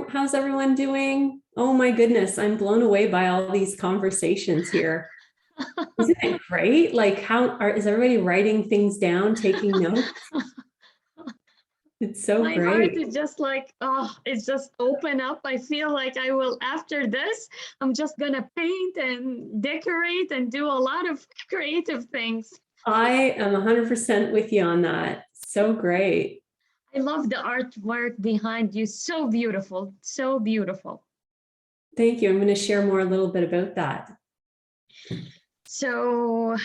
How's everyone doing? Oh my goodness, I'm blown away by all these conversations here. Isn't it great? Like is everybody writing things down, taking notes? It's so My heart great. is just like, oh, it's just open up. I feel like I will, after this, I'm just gonna paint and decorate and do a lot of creative things. I am 100% with you on that. So great. I love the artwork behind you. So beautiful, so beautiful. Thank you. I'm going to share more a little bit about that. So,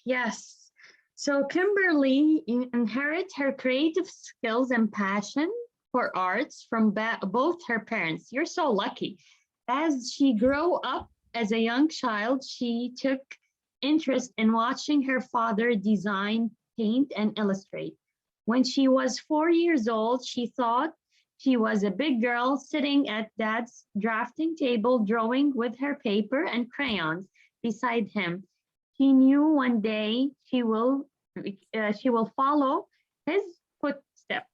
yes. So Kymberly inherits her creative skills and passion for arts from both her parents. You're so lucky. As she grew up as a young child, she took interest in watching her father design, paint, and illustrate. When she was 4 years old, she thought she was a big girl sitting at dad's drafting table, drawing with her paper and crayons beside him. She knew one day she will follow his footsteps.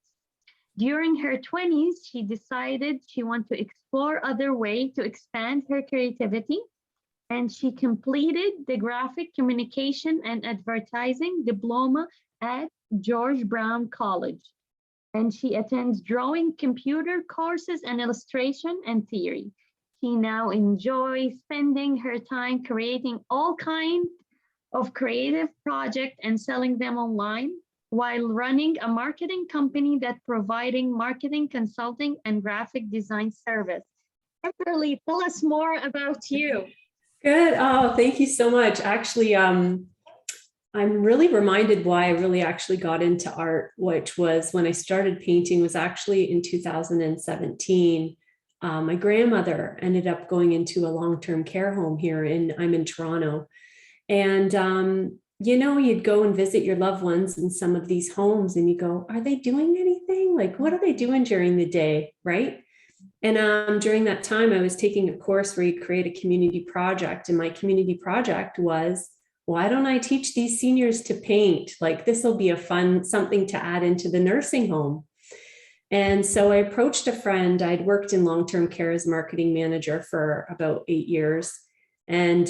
During her 20s, she decided she wanted to explore other ways to expand her creativity, and she completed the graphic communication and advertising diploma at George Brown College. And she attends drawing, computer courses, and illustration and theory. She now enjoys spending her time creating all kinds of creative projects and selling them online while running a marketing company that providing marketing consulting and graphic design service. Kymberly, tell us more about you. Good. Oh, thank you so much. Actually, I'm really reminded why I really actually got into art, which was when I started painting was actually in 2017. My grandmother ended up going into a long-term care home here I'm in Toronto. And, you'd go and visit your loved ones in some of these homes and you go, are they doing anything? Like, what are they doing during the day? Right. And during that time, I was taking a course where you create a community project. And my community project was, why don't I teach these seniors to paint? Like, this will be a fun something to add into the nursing home. And so I approached a friend. I'd worked in long-term care as marketing manager for about 8 years and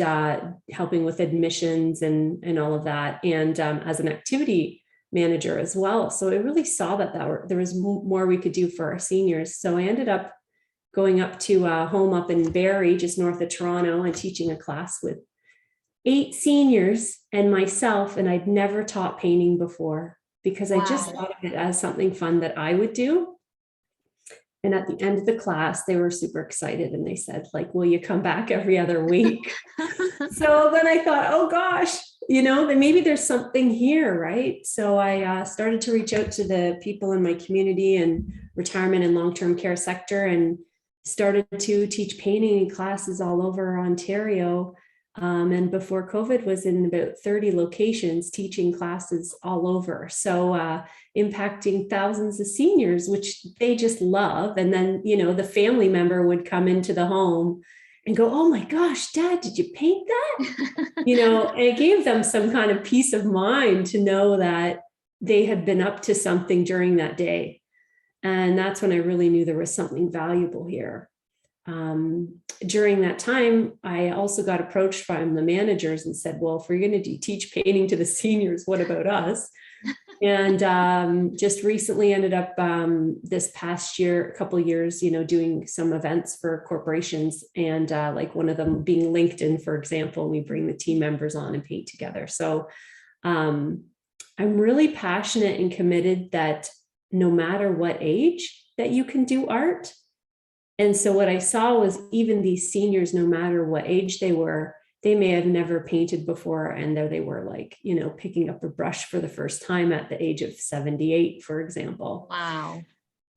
helping with admissions and all of that. And as an activity manager as well. So I really saw that there was more we could do for our seniors. So I ended up going up to a home up in Barrie, just north of Toronto, and teaching a class with 8 seniors and myself. And I'd never taught painting before because I just thought of it as something fun that I would do. And at the end of the class, they were super excited and they said, like, will you come back every other week? So then I thought, oh gosh, then maybe there's something here, right? So I started to reach out to the people in my community and retirement and long-term care sector and started to teach painting classes all over Ontario. And before COVID was in about 30 locations teaching classes all over. So impacting thousands of seniors, which they just love. And then, the family member would come into the home and go, oh my gosh, Dad, did you paint that? And it gave them some kind of peace of mind to know that they had been up to something during that day. And that's when I really knew there was something valuable here. During that time, I also got approached from the managers and said, well, if we're going to teach painting to the seniors, what about us? And just recently ended up this past year, a couple of years, doing some events for corporations and like one of them being LinkedIn, for example, we bring the team members on and paint together. So I'm really passionate and committed that no matter what age that you can do art. And so what I saw was even these seniors, no matter what age they were, they may have never painted before. And there they were like, picking up a brush for the first time at the age of 78, for example. Wow.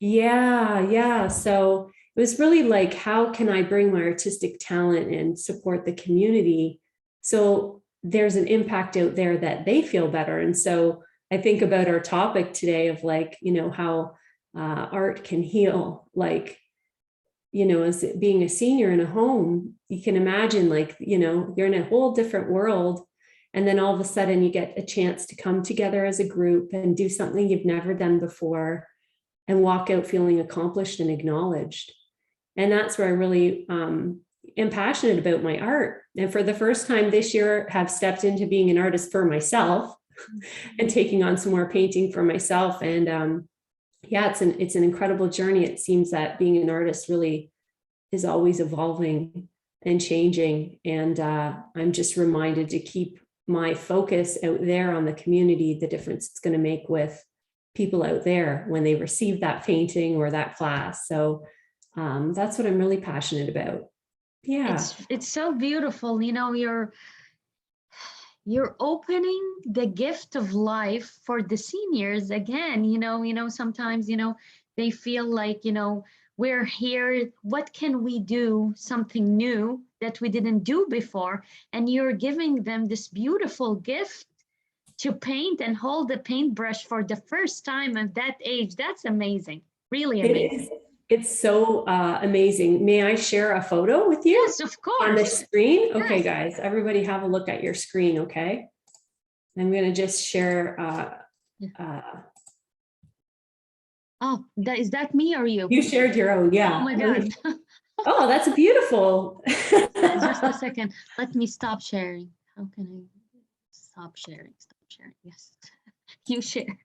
Yeah. So it was really like, how can I bring my artistic talent and support the community? So there's an impact out there that they feel better. And so I think about our topic today of like, how art can heal, like, as being a senior in a home, you can imagine like, you're in a whole different world. And then all of a sudden you get a chance to come together as a group and do something you've never done before and walk out feeling accomplished and acknowledged. And that's where I really am passionate about my art. And for the first time this year, have stepped into being an artist for myself and taking on some more painting for myself. And yeah, it's an incredible journey. It seems that being an artist really is always evolving and changing. And I'm just reminded to keep my focus out there on the community, the difference it's going to make with people out there when they receive that painting or that class. So that's what I'm really passionate about. Yeah. It's so beautiful. You know, you're opening the gift of life for the seniors again. Sometimes, they feel like, we're here, what can we do, something new that we didn't do before, and you're giving them this beautiful gift to paint and hold the paintbrush for the first time at that age. That's amazing, really amazing. It's so amazing. May I share a photo with you? Yes, of course. On the screen? Okay, Yes. guys, everybody have a look at your screen, okay? I'm going to just share. Oh, is that me or you? You shared your own, yeah. Oh my God. Oh, that's beautiful. Just a second. Let me stop sharing. How can I stop sharing? Stop sharing. Yes. You share.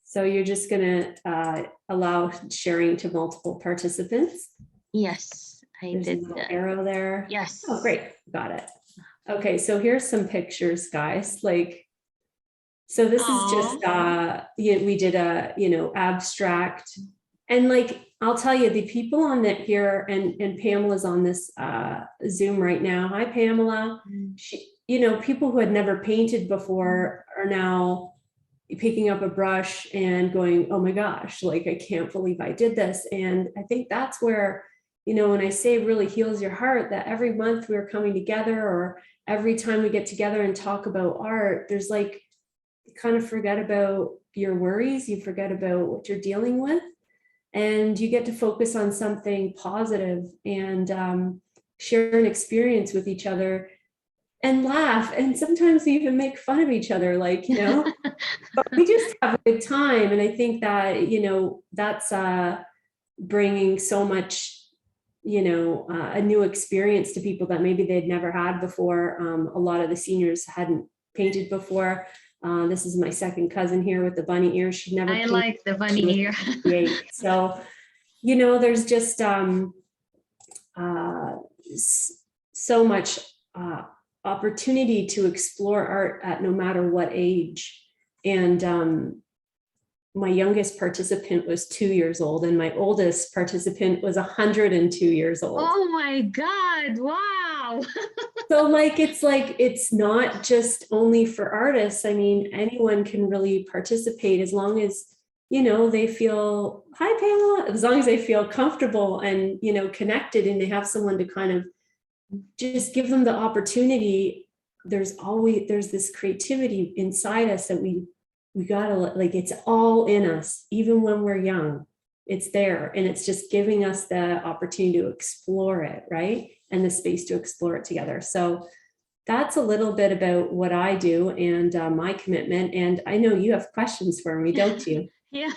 So you're just going to allow sharing to multiple participants? Yes, There's a little arrow there. Yes. Oh, great. Got it. Okay, so here's some pictures, guys. So this is just, we did a, abstract. And I'll tell you, the people on that here, and Pamela's on this Zoom right now. Hi, Pamela. She, people who had never painted before are now picking up a brush and going, oh my gosh, I can't believe I did this. And I think that's where, when I say really heals your heart, that every month we're coming together, or every time we get together and talk about art, there's you kind of forget about your worries, you forget about what you're dealing with, and you get to focus on something positive and share an experience with each other and laugh, and sometimes even make fun of each other, but we just have a good time. And I think that, that's bringing so much, a new experience to people that maybe they'd never had before. A lot of the seniors hadn't painted before. This is my second cousin here with the bunny ears. She never I like the bunny ear. So, there's just so much opportunity to explore art at no matter what age. And my youngest participant was 2 years old, and my oldest participant was 102 years old. Oh my God, wow. So it's not just only for artists. I mean, anyone can really participate as long as, they feel, hi Pamela, as long as they feel comfortable and, connected, and they have someone to kind of just give them the opportunity. There's this creativity inside us that we gotta, it's all in us, even when we're young, it's there, and it's just giving us the opportunity to explore it, right? And the space to explore it together. So that's a little bit about what I do and my commitment. And I know you have questions for me, don't you? Yeah.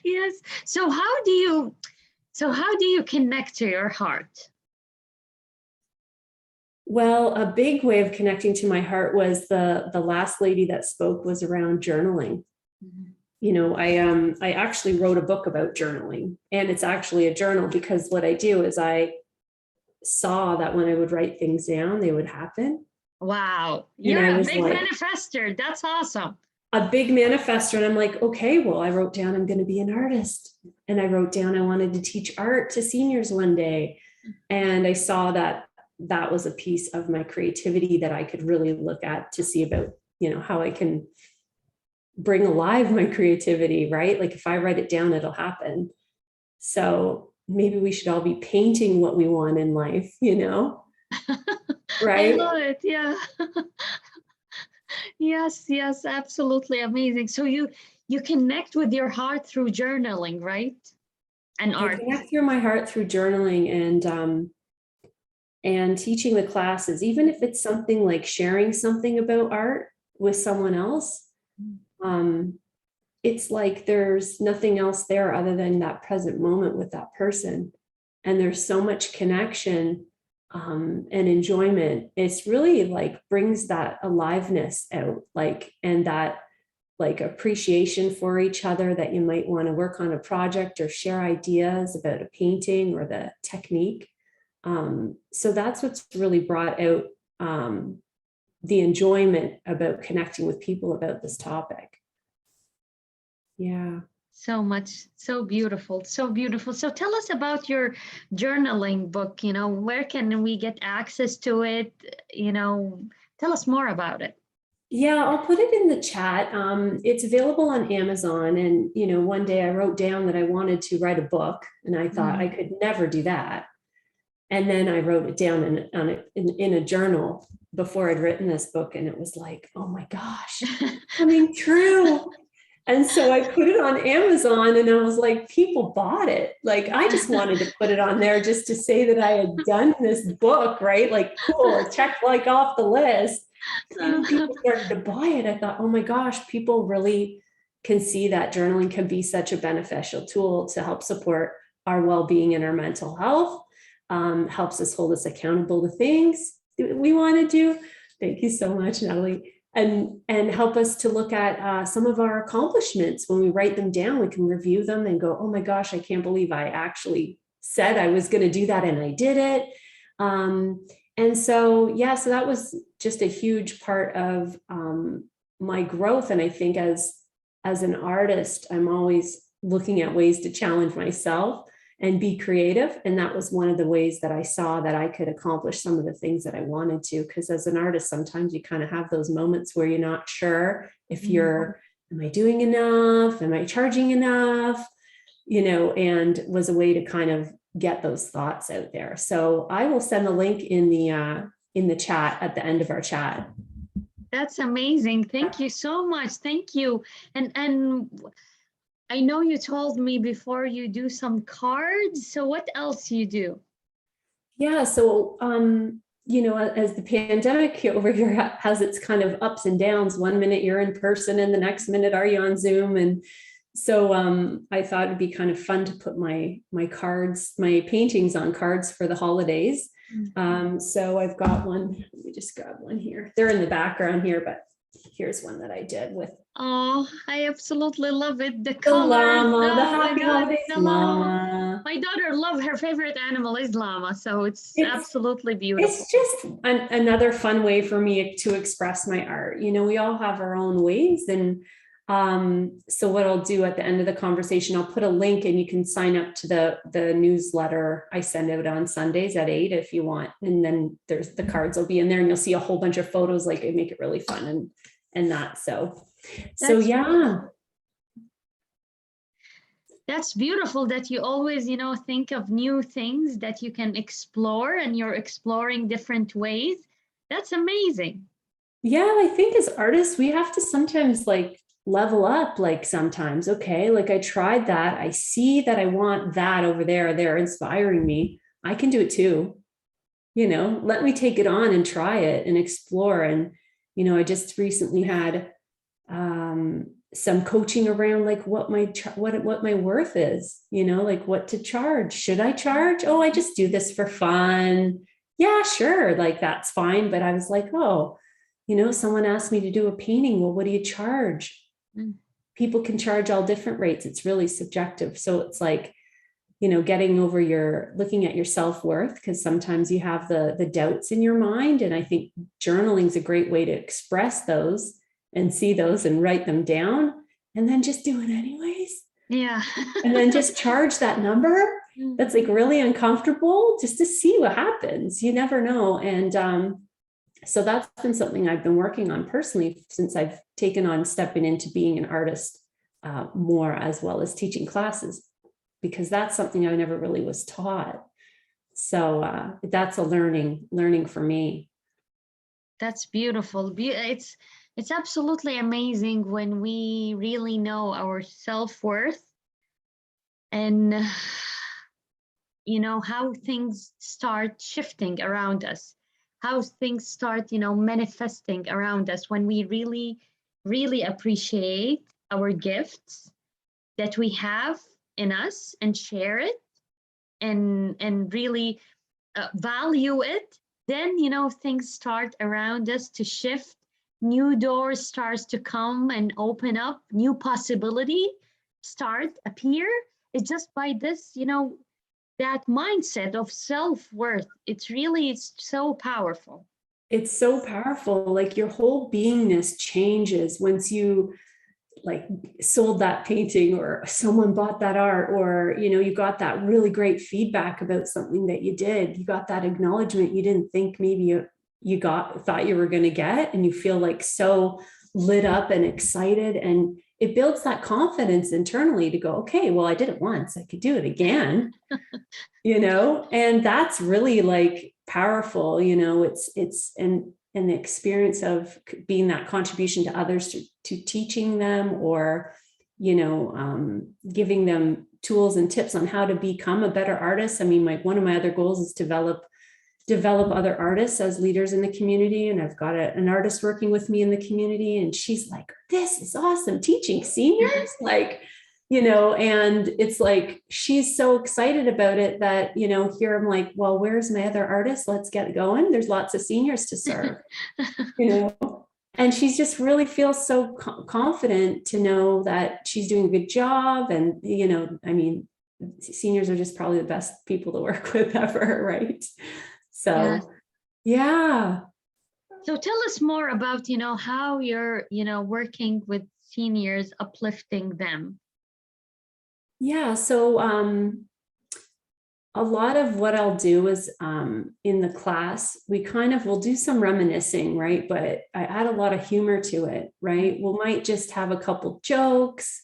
Yes. So how do you connect to your heart? Well, a big way of connecting to my heart was the last lady that spoke was around journaling. I actually wrote a book about journaling, and it's actually a journal, because what I do is I saw that when I would write things down, they would happen. Wow. You're a big manifester. That's awesome. A big manifester. And I'm like, okay, well, I wrote down I'm going to be an artist. And I wrote down I wanted to teach art to seniors one day. And I saw that was a piece of my creativity that I could really look at to see about, how I can bring alive my creativity, right? If I write it down, it'll happen. So maybe we should all be painting what we want in life, right? I love it. Yeah. Yes, absolutely amazing. So you connect with your heart through journaling, right? And art. I connect through my heart through journaling and teaching the classes, even if it's something like sharing something about art with someone else. it's like there's nothing else there other than that present moment with that person. And there's so much connection and enjoyment. It's really like brings that aliveness out, like, and that like appreciation for each other, that you might want to work on a project or share ideas about a painting or the technique. So that's what's really brought out the enjoyment about connecting with people about this topic. Yeah. So much, so beautiful, so beautiful. So tell us about your journaling book, where can we get access to it? Tell us more about it. Yeah, I'll put it in the chat. It's available on Amazon. And, one day I wrote down that I wanted to write a book, and I thought I could never do that. And then I wrote it down in a journal before I'd written this book. And it was like, oh my gosh, coming true. And so I put it on Amazon, and I was like, people bought it. Like, I just wanted to put it on there just to say that I had done this book, right? Like, cool, check like off the list. And people started to buy it. I thought, oh my gosh, people really can see that journaling can be such a beneficial tool to help support our well-being and our mental health. Helps us hold us accountable to things we want to do. Thank you so much, Natalie. And help us to look at some of our accomplishments. When we write them down, we can review them and go, oh my gosh, I can't believe I actually said I was going to do that and I did it. And so, yeah, so that was just a huge part of my growth. And I think as an artist, I'm always looking at ways to challenge myself and be creative. And that was one of the ways that I saw that I could accomplish some of the things that I wanted to. Because as an artist, sometimes you kind of have those moments where you're not sure if am I doing enough? Am I charging enough? And was a way to kind of get those thoughts out there. So I will send the link in the chat at the end of our chat. That's amazing. Thank you so much. Thank you. And I know you told me before you do some cards. So what else you do? Yeah. So, as the pandemic over here has its kind of ups and downs, 1 minute you're in person and the next minute are you on Zoom? And so I thought it'd be kind of fun to put my cards, my paintings on cards for the holidays. So I've got one. Let me just grab one here. They're in the background here, but here's one that I did with. Oh, I absolutely love it. The llama, the happy holidays llama. My daughter loves, her favorite animal is llama, so it's absolutely beautiful. It's just another fun way for me to express my art. We all have our own ways. And so what I'll do at the end of the conversation, I'll put a link and you can sign up to the newsletter I send out on Sundays at 8 if you want. And then there's the cards will be in there, and you'll see a whole bunch of photos. Like, it make it really fun and that. So yeah. That's beautiful that you always, think of new things that you can explore, and you're exploring different ways. That's amazing. Yeah, I think as artists, we have to sometimes like level up. Like sometimes, okay, like I tried that. I see that I want that over there. They're inspiring me. I can do it too. Let me take it on and try it and explore. And, I just recently had some coaching around like what my worth is, like what to charge. Should I charge? Oh, I just do this for fun. Yeah, sure. Like that's fine. But I was like, oh, someone asked me to do a painting. Well, what do you charge? People can charge all different rates. It's really subjective. So it's like, getting over looking at your self-worth, because sometimes you have the doubts in your mind. And I think journaling is a great way to express those and see those and write them down, and then just do it anyways. Yeah. And then just charge that number that's like really uncomfortable, just to see what happens. You never know. And so that's been something I've been working on personally since I've taken on stepping into being an artist more, as well as teaching classes, because that's something I never really was taught. So that's a learning for me. That's beautiful. It's absolutely amazing when we really know our self-worth and how things start shifting around us, how things start manifesting around us when we really appreciate our gifts that we have in us and share it and really value it, then, you know, things start around us to shift, new doors starts to come and open up, new possibility start appear. It's just by this, you know, that mindset of self-worth. It's so powerful. It's so powerful. Like your whole beingness changes once you like sold that painting or someone bought that art, or, you know, you got that really great feedback about something that you did. You got that acknowledgement you didn't think maybe you thought you were going to get, and you feel like so lit up and excited, and it builds that confidence internally to go, okay, well, I did it once, I could do it again. You know, and that's really like powerful. You know, it's and the experience of being that contribution to others, to teaching them, or, you know, giving them tools and tips on how to become a better artist. I mean, one of my other goals is develop other artists as leaders in the community. And I've got an artist working with me in the community, and she's like, this is awesome, teaching seniors, like, you know, and it's like, she's so excited about it that, you know, here I'm like, well, where's my other artist? Let's get going. There's lots of seniors to serve, you know, and she's just really feels so confident to know that she's doing a good job. And, you know, I mean, seniors are just probably the best people to work with ever, right? So, Yes. yeah. So tell us more about, you know, how you're, you know, working with seniors, uplifting them. Yeah. So, a lot of what I'll do is in the class, we kind of will do some reminiscing, right? But I add a lot of humor to it, right? We might just have a couple jokes,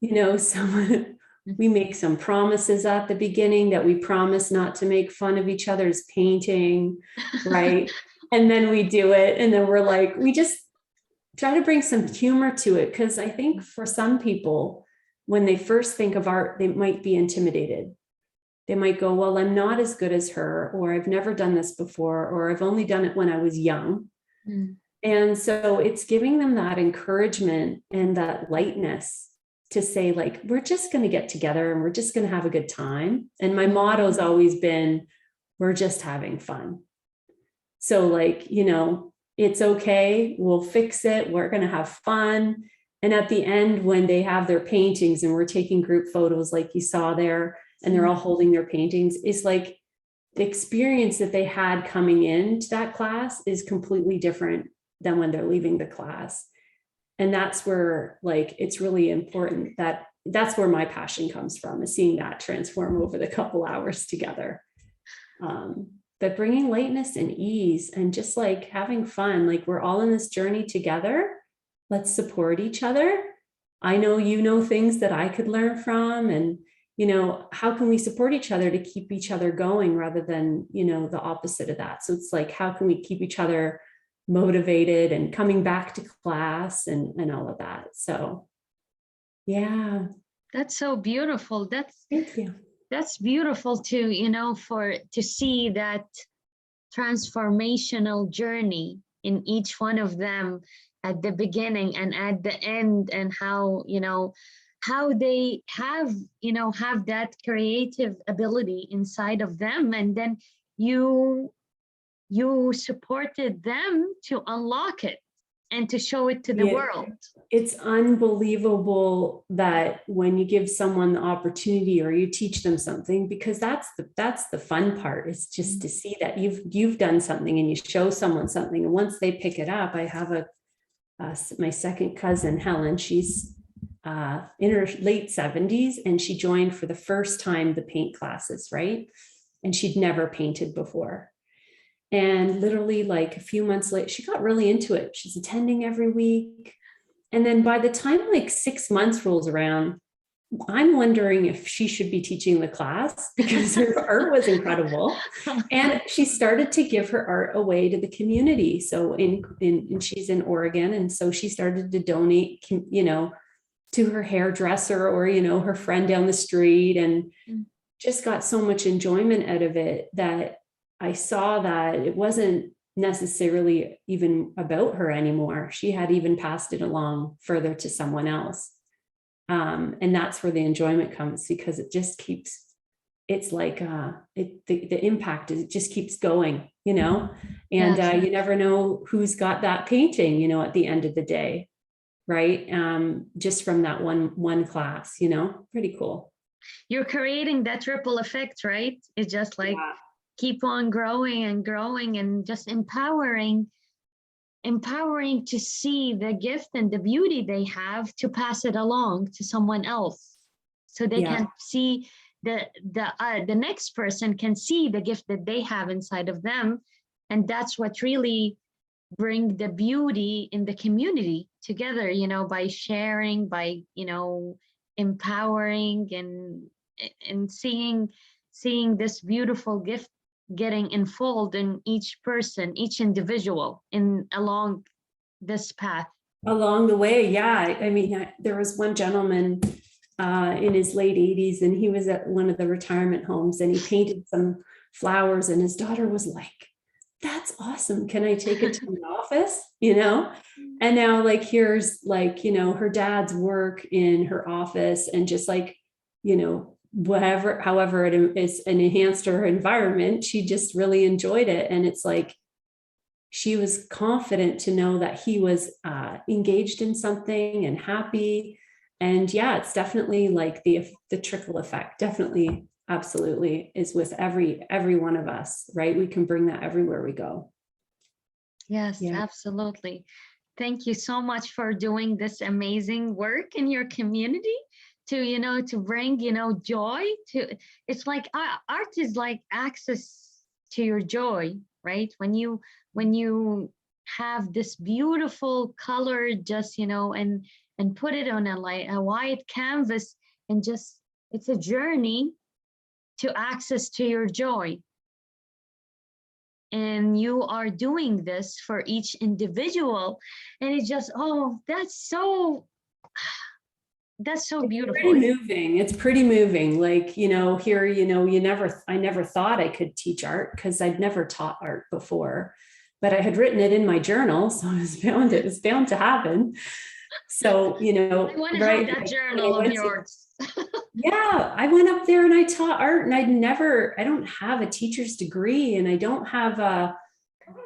you know, we make some promises at the beginning that we promise not to make fun of each other's painting, right? And then we do it. And then we're like, we just try to bring some humor to it. Because I think for some people, when they first think of art, they might be intimidated. They might go, well, I'm not as good as her, or I've never done this before, or I've only done it when I was young. Mm. And so it's giving them that encouragement and that lightness to say, like, we're just going to get together and we're just going to have a good time. And my motto has always been, we're just having fun. So, like, you know, it's okay. We'll fix it. We're going to have fun. And at the end, when they have their paintings and we're taking group photos, like you saw there, and they're all holding their paintings, it's like the experience that they had coming into that class is completely different than when they're leaving the class. And that's where, like, it's really important that's where my passion comes from, is seeing that transform over the couple hours together. But bringing lightness and ease and just like having fun, like we're all in this journey together. Let's support each other. I know, you know, things that I could learn from, and, you know, how can we support each other to keep each other going rather than, you know, the opposite of that. So it's like, how can we keep each other motivated and coming back to class and all of that. So, yeah. That's so beautiful. Thank you. That's beautiful to, you know, to see that transformational journey in each one of them at the beginning and at the end, and how, you know, how they have that creative ability inside of them, and then you supported them to unlock it and to show it to the world. It's unbelievable that when you give someone the opportunity or you teach them something, because that's the fun part, is just to see that you've done something and you show someone something, and once they pick it up. I have my second cousin, Helen. She's in her late 70s, and she joined for the first time the paint classes, right? And she'd never painted before. And literally, like a few months later, she got really into it. She's attending every week. And then by the time like 6 months rolls around, I'm wondering if she should be teaching the class, because her art was incredible. And she started to give her art away to the community. So she's in Oregon. And so she started to donate, you know, to her hairdresser or, you know, her friend down the street, and just got so much enjoyment out of it that I saw that it wasn't necessarily even about her anymore. She had even passed it along further to someone else. And that's where the enjoyment comes, because it just keeps, it's like the impact is, it just keeps going, you know, and Yes. you never know who's got that painting, you know, at the end of the day, right? Just from that one class, you know, pretty cool. You're creating that ripple effect, right? It's just like Yeah. keep on growing and growing and just empowering to see the gift and the beauty they have, to pass it along to someone else, so they Yeah. can see the next person can see the gift that they have inside of them. And that's what really bring the beauty in the community together, you know, by sharing, by, you know, empowering and seeing this beautiful gift getting unfold in each person, each individual in along this path. Along the way, yeah. I mean, there was one gentleman in his late 80s, and he was at one of the retirement homes, and he painted some flowers, and his daughter was like, that's awesome. Can I take it to the office? You know? And now, like, here's like, you know, her dad's work in her office, and just like, you know, whatever, however it is an enhanced her environment, she just really enjoyed it. And it's like, she was confident to know that he was engaged in something and happy. And yeah, it's definitely like the trickle effect, definitely, absolutely, is with every one of us, right? We can bring that everywhere we go. Yes, Yeah. absolutely. Thank you so much for doing this amazing work in your community to, you know, to bring, you know, joy to, it's like art is like access to your joy, right? When you have this beautiful color, just, you know, and put it on a white canvas, and just, it's a journey to access to your joy. And you are doing this for each individual, and it's just, oh, that's so beautiful. Pretty moving. It's pretty moving. Like, you know, here, you know, I never thought I could teach art, because I'd never taught art before, but I had written it in my journal. So it was bound to happen. So, you know, I want to right. have that journal of yours. Yeah, I went up there and I taught art, and I don't have a teacher's degree, and I don't have a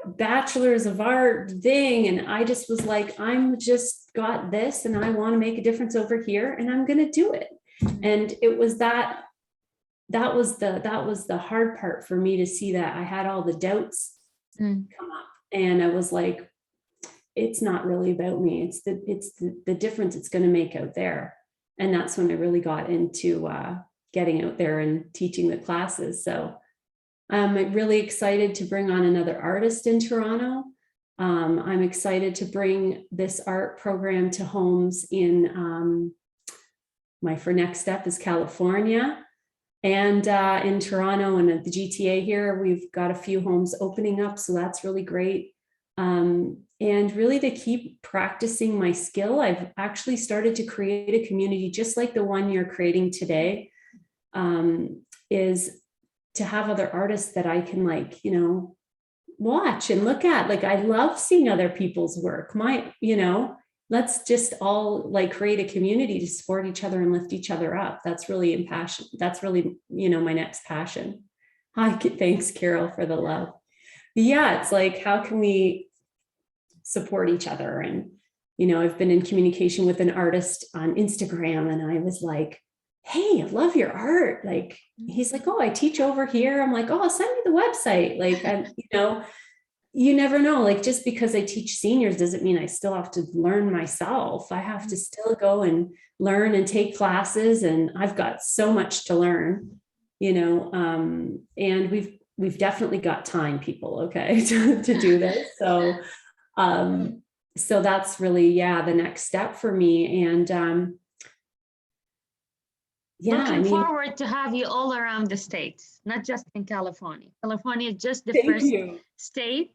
bachelor's of art thing. And I just was like, I'm just got this, and I want to make a difference over here, and I'm going to do it. And it was that was the hard part for me, to see that I had all the doubts come up, and I was like, it's not really about me. It's the difference it's going to make out there. And that's when I really got into getting out there and teaching the classes. So I'm really excited to bring on another artist in Toronto. I'm excited to bring this art program to homes in my next step is California, and in Toronto and at the GTA here, we've got a few homes opening up. So that's really great. And really to keep practicing my skill, I've actually started to create a community just like the one you're creating today, is to have other artists that I can, like, you know, watch and look at. Like, I love seeing other people's work. You know, let's just all like create a community to support each other and lift each other up. That's really impassioned. That's really, you know, my next passion. Hi, thanks, Carol, for the love. But yeah, it's like, how can we support each other? And, you know, I've been in communication with an artist on Instagram, and I was like, hey, I love your art. Like, he's like, oh, I teach over here. I'm like, oh, send me the website. Like, you know, you never know. Like, just because I teach seniors doesn't mean I still have to learn myself. I have to still go and learn and take classes. And I've got so much to learn, you know, and we've definitely got time, people, okay, to do this. So, so that's really, yeah, the next step for me. And yeah, Looking forward to have you all around the States, not just in California. California is just the first state,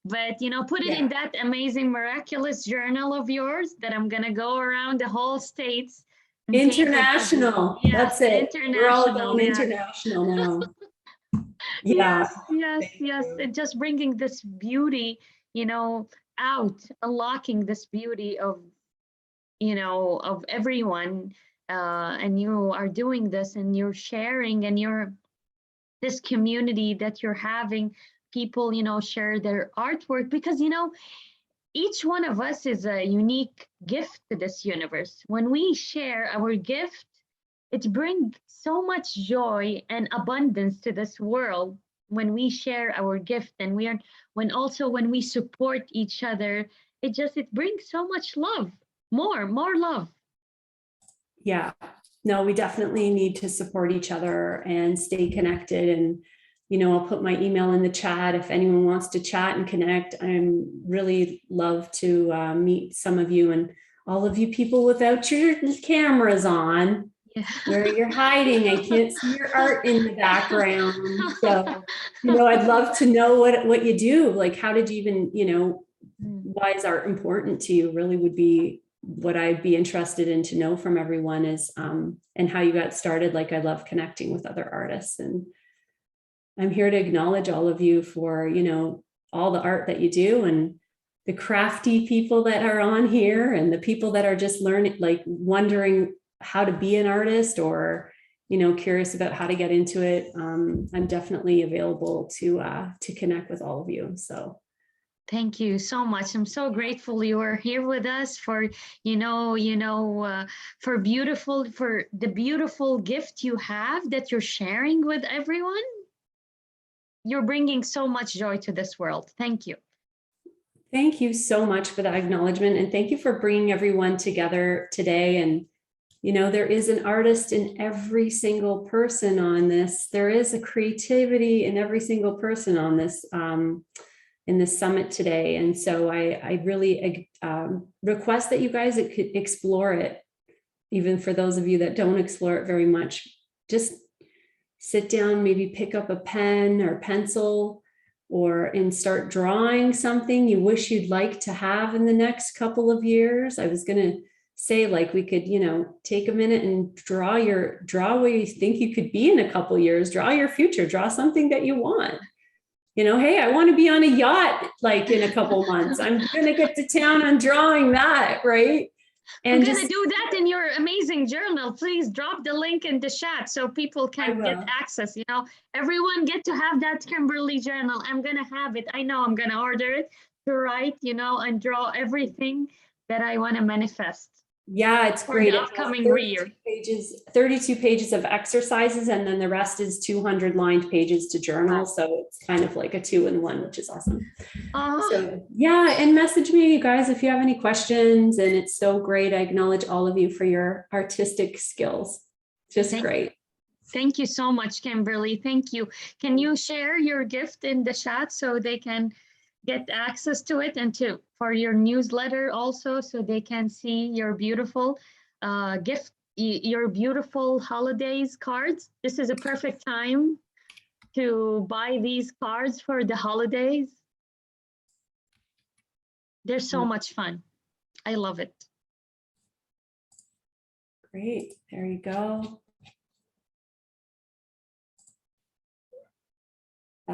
but, you know, put it in that amazing, miraculous journal of yours that I'm going to go around the whole States. International. That's it. We're all going international now. Yeah. Yes. And just bringing this beauty, you know, out, unlocking this beauty of, you know, of everyone, and you are doing this and you're sharing and this community that you're having people, share their artwork because, each one of us is a unique gift to this universe. When we share our gift, it brings so much joy and abundance to this world when we share our gift and when we support each other, it brings so much love, more love. Yeah, no, we definitely need to support each other and stay connected. And, I'll put my email in the chat if anyone wants to chat and connect. I'm really love to meet some of you and all of you people without your cameras on. Yeah. Where you're hiding. I can't see your art in the background. So, I'd love to know what you do. Like, how did you even, why is art important to you? Really would be what I'd be interested in to know from everyone is, and how you got started. Like, I love connecting with other artists, and I'm here to acknowledge all of you for, all the art that you do, and the crafty people that are on here, and the people that are just learning, like wondering how to be an artist, or, curious about how to get into it. I'm definitely available to connect with all of you. So thank you so much. I'm so grateful you are here with us for, for the beautiful gift you have that you're sharing with everyone. You're bringing so much joy to this world. Thank you. Thank you so much for that acknowledgement. And thank you for bringing everyone together today. And, there is an artist in every single person on this. There is a creativity in every single person on this, in this summit today. And so I really request that you guys explore it, even for those of you that don't explore it very much. Just sit down, maybe pick up a pen or pencil, and start drawing something you wish you'd like to have in the next couple of years. I was going to say, like, we could, take a minute and draw where you think you could be in a couple of years, draw your future, draw something that you want. Hey, I want to be on a yacht, like in a couple of months. I'm going to get to town on drawing that, right? And I'm going to do that in your amazing journal. Please drop the link in the chat so people can get access. Everyone get to have that Kymberly journal. I'm going to have it. I know I'm going to order it to write, and draw everything that I want to manifest. Yeah, it's great. The upcoming year. 32 pages of exercises, and then the rest is 200 lined pages to journal. So it's kind of like a 2-in-1, which is awesome. So yeah, and message me, you guys, if you have any questions. And it's so great. I acknowledge all of you for your artistic skills. Just great. Thank you so much, Kymberly. Thank you. Can you share your gift in the chat so they can get access to it, and for your newsletter also, so they can see your beautiful gift, your beautiful holidays cards. This is a perfect time to buy these cards for the holidays. They're so much fun. I love it. Great. There you go.